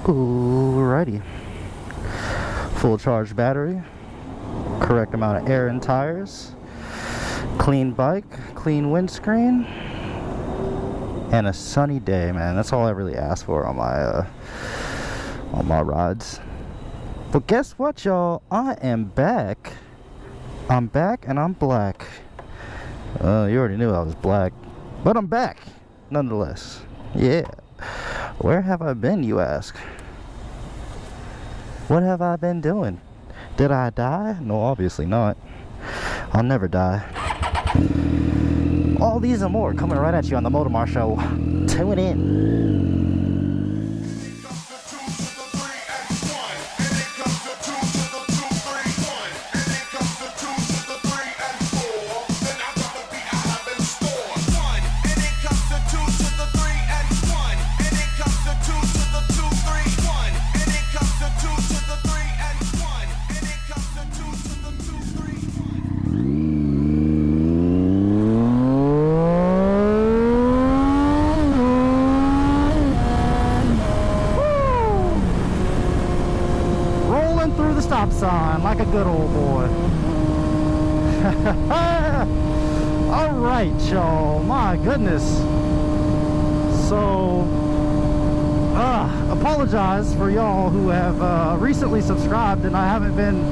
Alrighty. Full charge battery, correct amount of air in tires, clean bike, clean windscreen, and a sunny day, man. That's all I really ask for on my rides. But guess what, y'all? I am back. I'm back and I'm black. You already knew I was black, but I'm back nonetheless. Yeah. Where have I been, you ask? What have I been doing? Did I die? No, obviously not. I'll never die. All these and more coming right at you on the Motomar Show. Tune in. Stop sign like a good old boy. All right, y'all. My goodness. So, apologize for y'all who have recently subscribed and I haven't been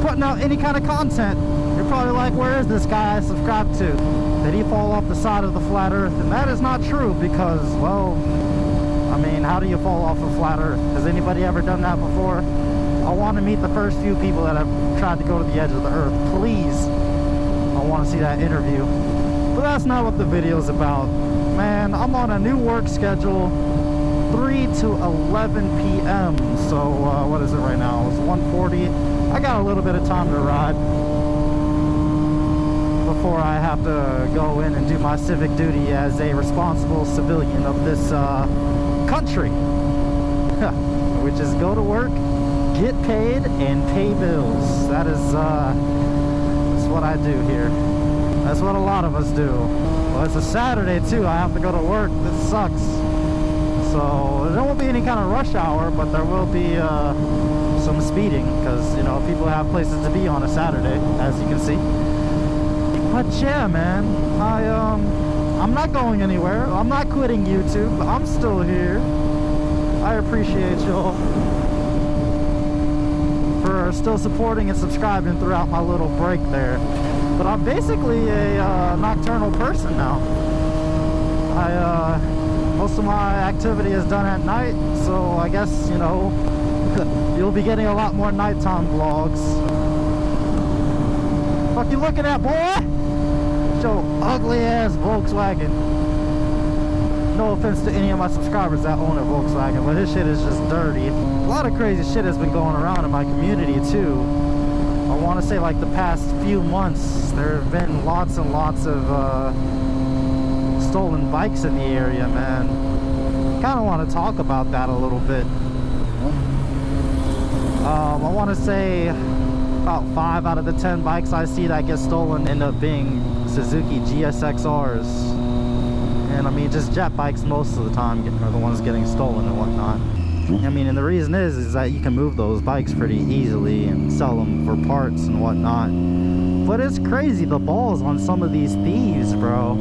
putting out any kind of content. You're probably like, where is this guy I subscribed to? Did he fall off the side of the flat earth? And that is not true because, well, I mean, how do you fall off a flat earth? Has anybody ever done that before? I want to meet the first few people that have tried to go to the edge of the earth. Please, I want to see that interview. But that's not what the video's about. Man, I'm on a new work schedule, 3 to 11 p.m. So, what is it right now? It's 1:40. I got a little bit of time to ride before I have to go in and do my civic duty as a responsible civilian of this country. Which is go to work, get paid, and pay bills. That's what I do here. That's what a lot of us do. Well, it's a Saturday too. I have to go to work. This sucks. So there won't be any kind of rush hour, but there will be some speeding because, you know, people have places to be on a Saturday, as you can see. But yeah, man, I'm not going anywhere. I'm not quitting YouTube. I'm still here. I appreciate y'all for still supporting and subscribing throughout my little break there. But I'm basically a nocturnal person now. Most of my activity is done at night, so I guess, you know, you'll be getting a lot more nighttime vlogs. Fuck you looking at, boy? Your ugly ass Volkswagen. No offense to any of my subscribers that own a Volkswagen, but this shit is just dirty. A lot of crazy shit has been going around in my community too. I want to say like the past few months, there have been lots and lots of stolen bikes in the area, man. Kind of want to talk about that a little bit. I want to say about 5 out of the 10 bikes I see that get stolen end up being Suzuki GSX-Rs. And I mean, just jet bikes most of the time are the ones getting stolen and whatnot. I mean, and the reason is that you can move those bikes pretty easily and sell them for parts and whatnot. But it's crazy, the balls on some of these thieves, bro.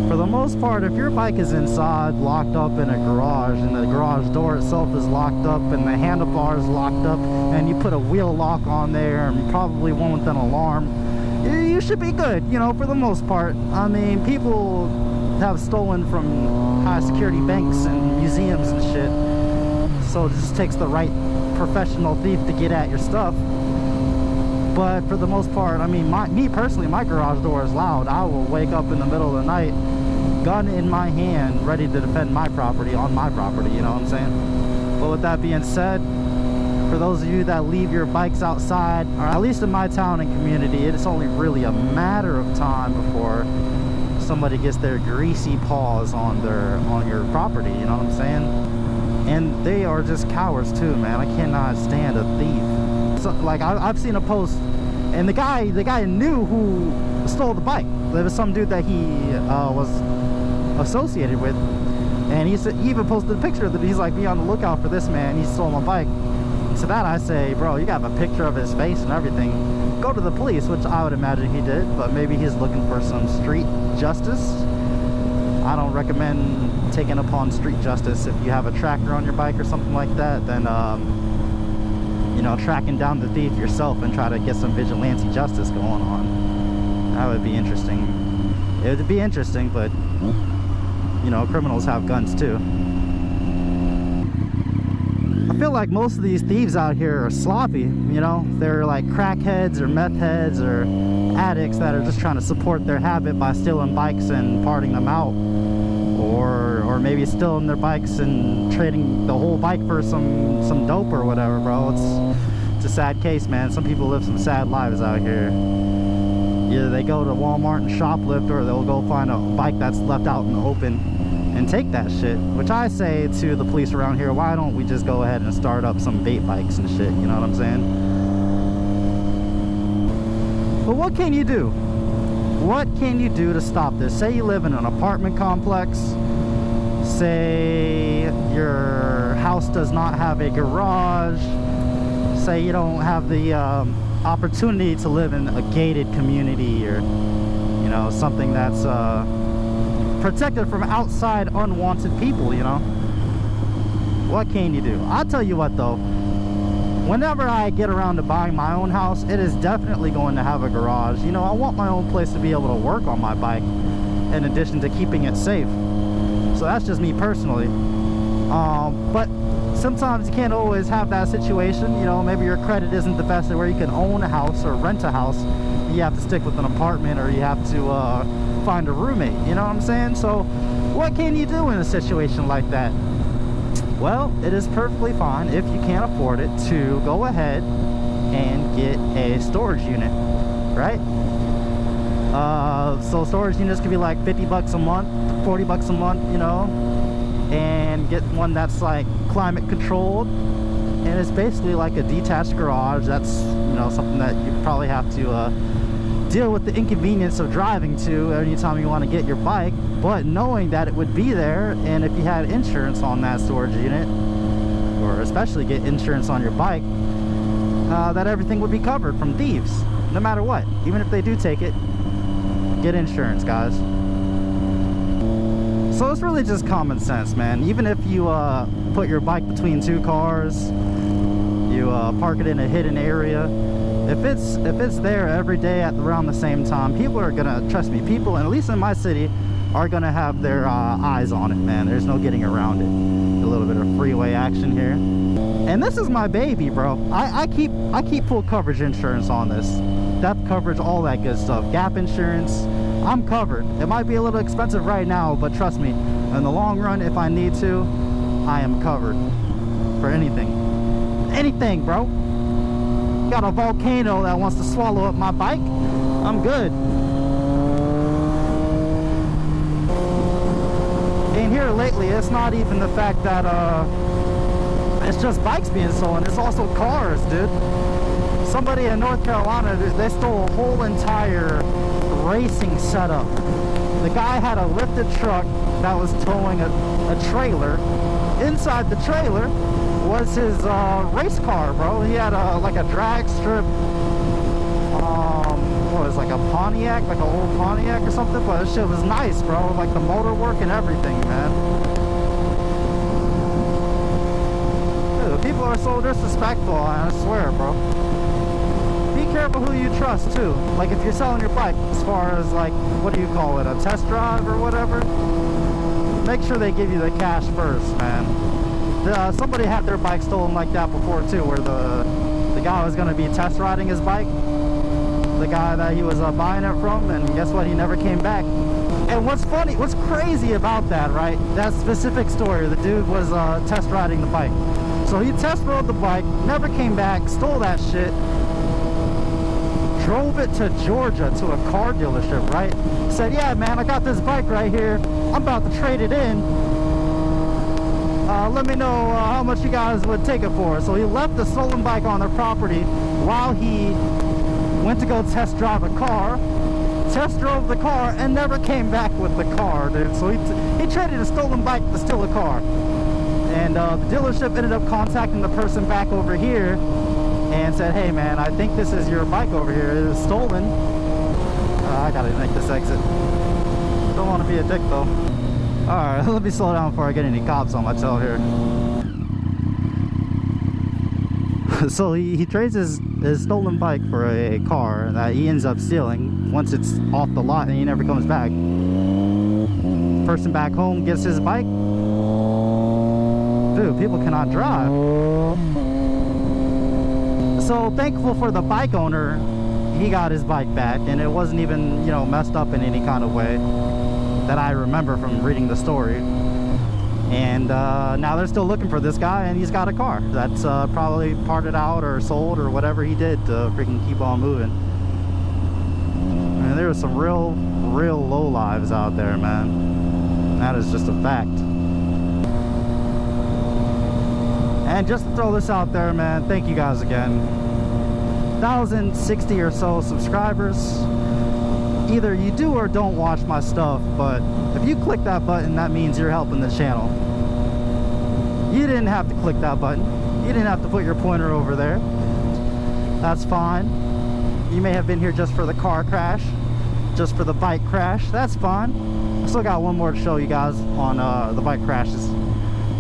For the most part, if your bike is inside, locked up in a garage, and the garage door itself is locked up, and the handlebar is locked up, and you put a wheel lock on there, and probably one with an alarm, you should be good, you know, for the most part. I mean, people have stolen from high security banks and museums and shit, so it just takes the right professional thief to get at your stuff. But for the most part, I mean, me personally, my garage door is loud. I will wake up in the middle of the night, gun in my hand, ready to defend my property on my property, you know what I'm saying? But with that being said, for those of you that leave your bikes outside, or at least in my town and community, it's only really a matter of time before somebody gets their greasy paws on your property, you know what I'm saying? And they are just cowards too, man. I cannot stand a thief. So, like, I've seen a post, and the guy knew who stole the bike. There was some dude that he was associated with, And he even posted a picture that he's like, be on the lookout for this man, he stole my bike. To that I say, bro, you got a picture of his face and everything, go to the police, which I would imagine he did, but maybe he's looking for some street justice. I don't recommend taking upon street justice. If you have a tracker on your bike or something like that, then you know, tracking down the thief yourself and try to get some vigilante justice going on. That would be interesting. It would be interesting, but you know, criminals have guns too. I feel like most of these thieves out here are sloppy, you know? They're like crackheads or meth heads or addicts that are just trying to support their habit by stealing bikes and parting them out. Or maybe stealing their bikes and trading the whole bike for some dope or whatever, bro. It's a sad case, man. Some people live some sad lives out here. Either they go to Walmart and shoplift, or they'll go find a bike that's left out in the open and take that shit. Which I say to the police around here, why don't we just go ahead and start up some bait bikes and shit, you know what I'm saying? But what can you do? What can you do to stop this? Say you live in an apartment complex. Say your house does not have a garage. Say you don't have the opportunity to live in a gated community, or you know, something that's protected from outside unwanted people, you know. What can you do? I'll tell you what though, whenever I get around to buying my own house, it is definitely going to have a garage. You know, I want my own place to be able to work on my bike in addition to keeping it safe. So that's just me personally. But sometimes you can't always have that situation. You know, maybe your credit isn't the best where you can own a house or rent a house. You have to stick with an apartment, or you have to find a roommate, you know what I'm saying? So what can you do in a situation like that? Well, it is perfectly fine, if you can't afford it, to go ahead and get a storage unit, right? So storage units can be like 50 bucks a month, 40 bucks a month, you know, and get one that's like climate controlled, and it's basically like a detached garage. That's, you know, something that you probably have to deal with the inconvenience of driving to anytime you want to get your bike, but knowing that it would be there, and if you had insurance on that storage unit, or especially get insurance on your bike, that everything would be covered from thieves, no matter what. Even if they do take it, get insurance, guys. So it's really just common sense, man. Even if you put your bike between two cars, you park it in a hidden area, if it's there every day at around the same time, people are gonna, trust me, people, and at least in my city, are gonna have their eyes on it, man. There's no getting around it. A little bit of freeway action here. And this is my baby, bro. I keep full coverage insurance on this. Theft coverage, all that good stuff. Gap insurance, I'm covered. It might be a little expensive right now, but trust me, in the long run, if I need to, I am covered for anything. Anything, bro. Got a volcano that wants to swallow up my bike, I'm good. And here lately, it's not even the fact that it's just bikes being stolen, it's also cars, dude. Somebody in North Carolina, they stole a whole entire racing setup. The guy had a lifted truck that was towing a trailer. Inside the trailer was his race car, bro. He had like a drag strip, what was it, like a Pontiac, like an old Pontiac or something, but this shit was nice, bro. Like the motor work and everything, man. Dude, people are so disrespectful, I swear, bro. Be careful who you trust too. Like if you're selling your bike, as far as like, what do you call it, a test drive or whatever, make sure they give you the cash first, man. Somebody had their bike stolen like that before too, where the guy was going to be test riding his bike, the guy that he was buying it from, and guess what, he never came back. And what's funny, what's crazy about that, right, that specific story, the dude was test riding the bike. So he test rode the bike, never came back, stole that shit, drove it to Georgia to a car dealership, right? Said, yeah, man, I got this bike right here. I'm about to trade it in. Let me know how much you guys would take it for. So he left the stolen bike on their property while he went to go test drive a car. test drove the car, and never came back with the car, dude. So he traded a stolen bike to steal a car. And the dealership ended up contacting the person back over here and said, hey man, I think this is your bike over here. It was stolen. I gotta make this exit. Don't want to be a dick though. Alright, let me slow down before I get any cops on my tail here. So he trades his stolen bike for a car that he ends up stealing once it's off the lot, and he never comes back. Person back home gets his bike. Dude, people cannot drive. So thankful for the bike owner, he got his bike back, and it wasn't even, you know, messed up in any kind of way that I remember from reading the story. And now they're still looking for this guy, and he's got a car that's probably parted out or sold or whatever he did to freaking keep on moving. And there were some real low lives out there, man. That is just a fact. And just to throw this out there, man, thank you guys again. 1,060 or so subscribers. Either you do or don't watch my stuff, but if you click that button, that means you're helping the channel. You didn't have to click that button. You didn't have to put your pointer over there. That's fine. You may have been here just for the car crash, just for the bike crash. That's fine. I still got one more to show you guys on the bike crashes.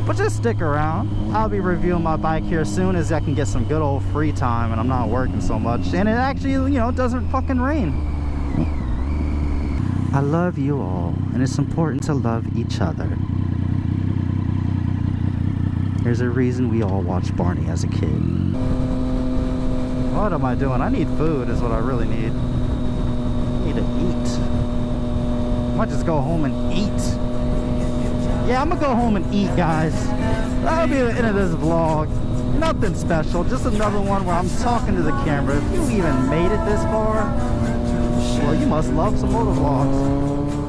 But just stick around. I'll be reviewing my bike here soon as I can get some good old free time and I'm not working so much. And it actually, you know, doesn't fucking rain. I love you all, and it's important to love each other. There's a reason we all watched Barney as a kid. What am I doing? I need food is what I really need. I need to eat. I might just go home and eat. Yeah, I'm gonna go home and eat, guys. That'll be the end of this vlog. Nothing special, just another one where I'm talking to the camera. If you even made it this far, well, you must love some motovlogs.